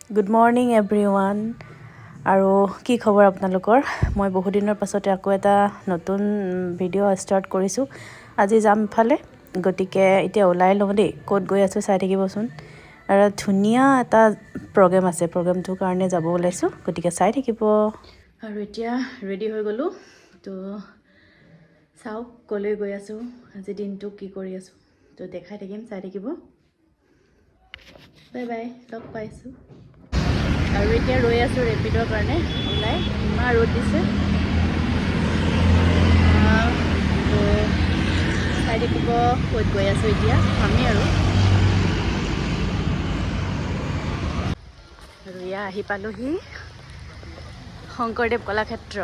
good morning everyone আৰু কি খবৰ আপোনালোকৰ মই বহুত দিনৰ পাছতে আকৌ এটা নতুন ভিডিঅ' ষ্টাৰ্ট কৰিছোঁ আজি যাম ইফালে গতিকে এতিয়া ওলাই লওঁ দেই ক'ত গৈ আছোঁ চাই থাকিবচোন আৰু ধুনীয়া এটা প্ৰগ্ৰেম আছে প্ৰগ্ৰেমটোৰ কাৰণে যাব ওলাইছোঁ গতিকে চাই থাকিব আৰু এতিয়া ৰেডি হৈ গ'লোঁ তো চাওক ক'লৈ গৈ আছোঁ আজি দিনটো কি কৰি আছোঁ তো দেখাই থাকিম চাই থাকিব বাই বাই লগ পাইছোঁ আৰু এতিয়া ৰৈ আছোঁ ৰেপিডৰ কাৰণে ওলাই ইমান ৰ'দ দিছে তো চাই থাকিব ক'ত গৈ আছোঁ এতিয়া আমি আৰু এয়া আহি পালোঁহি শংকৰদেৱ কলাক্ষেত্ৰ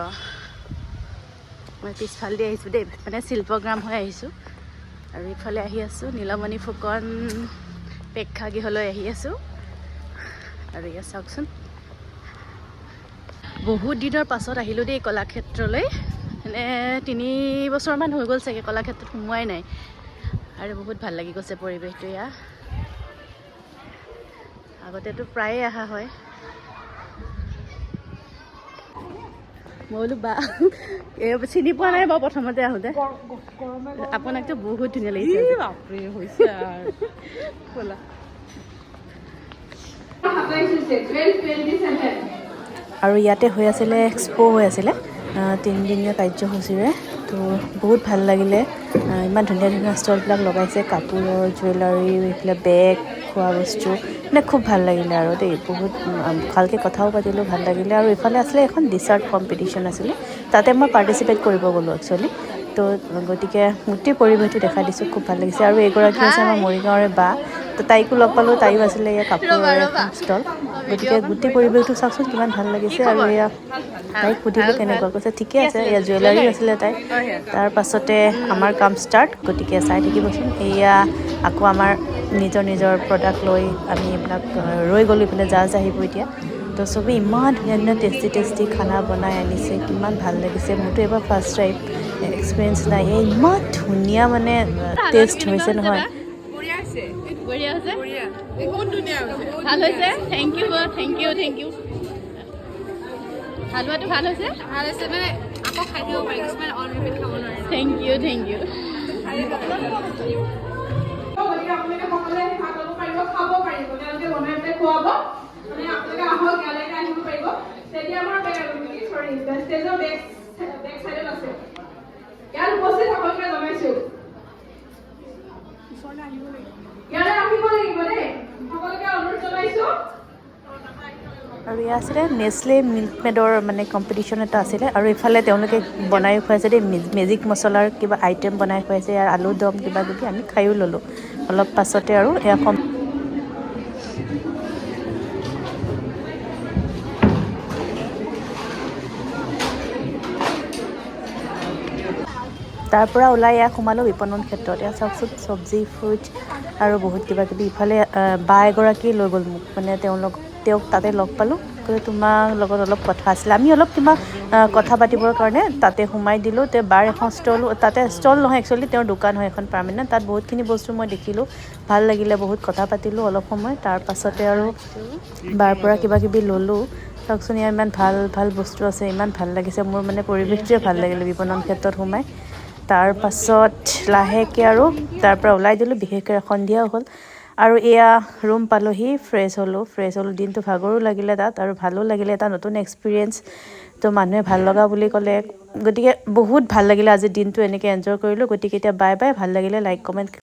মই পিছফালেদি আহিছোঁ দেই মানে শিল্পগ্ৰাম হৈ আহিছোঁ আৰু ইফালে আহি আছোঁ নীলমণি ফুকন প্ৰেক্ষাগৃহলৈ আহি আছোঁ আৰু ইয়াত চাওকচোন বহুত দিনৰ পাছত আহিলোঁ দেই কলাক্ষেত্ৰলৈ মানে 3 বছৰমান হৈ গ'ল চাগে কলাক্ষেত্ৰত সোমোৱাই নাই আৰু বহুত ভাল লাগি গৈছে পৰিৱেশটো এয়া আগতেতো প্ৰায়ে অহা হয় মই বোলো বা চিনি পোৱা নাই বাৰু প্ৰথমতে আহোঁতে আপোনাকতো বহুত ধুনীয়া লাগিছে ব'লা আৰু ইয়াতে হৈ আছিলে এক্সপ' হৈ আছিলে 3 দিনীয়া কাৰ্যসূচীৰে তো বহুত ভাল লাগিলে ইমান ধুনীয়া ধুনীয়া ষ্টলবিলাক লগাইছে কাপোৰৰ জুৱেলাৰী এইবিলাক বেগ খোৱা বস্তু মানে খুব ভাল লাগিলে আৰু দেই বহুত ভালকৈ কথাও পাতিলোঁ ভাল লাগিলে আৰু ইফালে আছিলে এখন ডিচাৰ্ট কম্পিটিশ্যন আছিলে তাতে মই পাৰ্টিচিপেট কৰিব গ'লোঁ একচুৱেলি তো গতিকে গোটেই পৰিৱেশটো দেখাই দিছোঁ খুব ভাল লাগিছে আৰু এগৰাকী আছে আমাৰ মৰিগাঁৱৰে বা তো তাইকো লগ পালোঁ তাইও আছিলে ইয়াৰ কাপোৰৰ এখন ষ্টল গতিকে গোটেই পৰিৱেশটো চাওকচোন কিমান ভাল লাগিছে আৰু এয়া তাইক সুধিলোঁ কেনেকুৱা কৈছে ঠিকে আছে এয়া জুৱেলাৰী আছিলে তাই তাৰ পাছতে আমাৰ কাম ষ্টাৰ্ট গতিকে চাই থাকিবচোন এয়া আকৌ আমাৰ নিজৰ প্ৰডাক্ট লৈ আমি এইবিলাক ৰৈ গ'লোঁ এইফালে জাজ আহিব এতিয়া তো চবেই ইমান ধুনীয়া ধুনীয়া টেষ্টি খানা বনাই আনিছে কিমান ভাল লাগিছে মোৰতো এবাৰ ফাৰ্ষ্ট টাইম এক্সপিৰিয়েঞ্চ নাই ইমান ধুনীয়া মানে টেষ্ট হৈছে নহয় ভাল হৈছে থেংক ইউ হালোৱাটো ভাল হৈছে মানে আকৌ খাই দিব পাৰি কিছুমান অনলিমিটেড খাব নোৱাৰে থেংক ইউ আপোনালোকে সকলোৱে ভাগ ল'ব পাৰিব খাব পাৰিব তেওঁলোকে বনাই পেলাই খুৱাব মানে আপোনালোকে আহক ইয়ালৈকে আহিব পাৰিব তেতিয়া আমাৰ ষ্টেজৰ বেক চাইডত আছে ইয়াত উপস্থিত সকলোকে জনাইছোঁ ইয়ালৈ আহিব লাগিব দেই সকলোকে অনুৰোধ জনাইছোঁ আৰু ইয়াত আছিলে নেচলে মিল্ক মেডৰ মানে কম্পিটিশ্যন এটা আছিলে আৰু ইফালে তেওঁলোকে বনাই খুৱাইছে দেই মেজিক মছলাৰ কিবা আইটেম বনাই খুৱাইছে ইয়াৰ আলু দম কিবা কিবি আমি খায়ো ল'লোঁ অলপ পাছতে আৰু এয়া তাৰ পৰা ওলাই ইয়াত সোমালোঁ বিপণন ক্ষেত্ৰত ইয়াত চাওকচোন চব্জি ফ্ৰুইট আৰু বহুত কিবা কিবি ইফালে বা এগৰাকী লৈ গ'ল মোক মানে তেওঁক তাতে লগ পালোঁ তোমাৰ লগত অলপ কথা আছিলে আমি অলপ কিবা কথা পাতিবৰ কাৰণে তাতে সোমাই দিলোঁ তেওঁ বাৰ এখন তাতে ষ্টল নহয় একচুৱেলি তেওঁৰ দোকান হয় এখন পাৰ্মানেণ্ট তাত বহুতখিনি বস্তু মই দেখিলোঁ ভাল লাগিলে বহুত কথা পাতিলোঁ অলপ সময় তাৰ পাছতে আৰু বাৰ পৰা কিবা কিবি ল'লোঁ চাওকচোন ইয়াৰ ইমান ভাল বস্তু আছে ইমান ভাল লাগিছে মোৰ মানে পৰিৱেশটোৱে ভাল লাগিলে বিপণন ক্ষেত্ৰত সোমাই তাৰ পাছত লাহেকৈ আৰু তাৰ পৰা ওলাই দিলোঁ বিশেষকৈ সন্ধিয়াও হ'ল আৰু এয়া ৰুম পালোঁহি ফ্ৰেছ হ'লোঁ দিনটো ভাগৰো লাগিলে তাত আৰু ভালো লাগিলে এটা নতুন এক্সপিৰিয়েঞ্চ তো মানুহে ভাল লগা বুলি ক'লে গতিকে বহুত ভাল লাগিলে আজিৰ দিনটো এনেকৈ এনজয় কৰিলোঁ গতিকে এতিয়া বাই বাই ভাল লাগিলে লাইক কমেণ্ট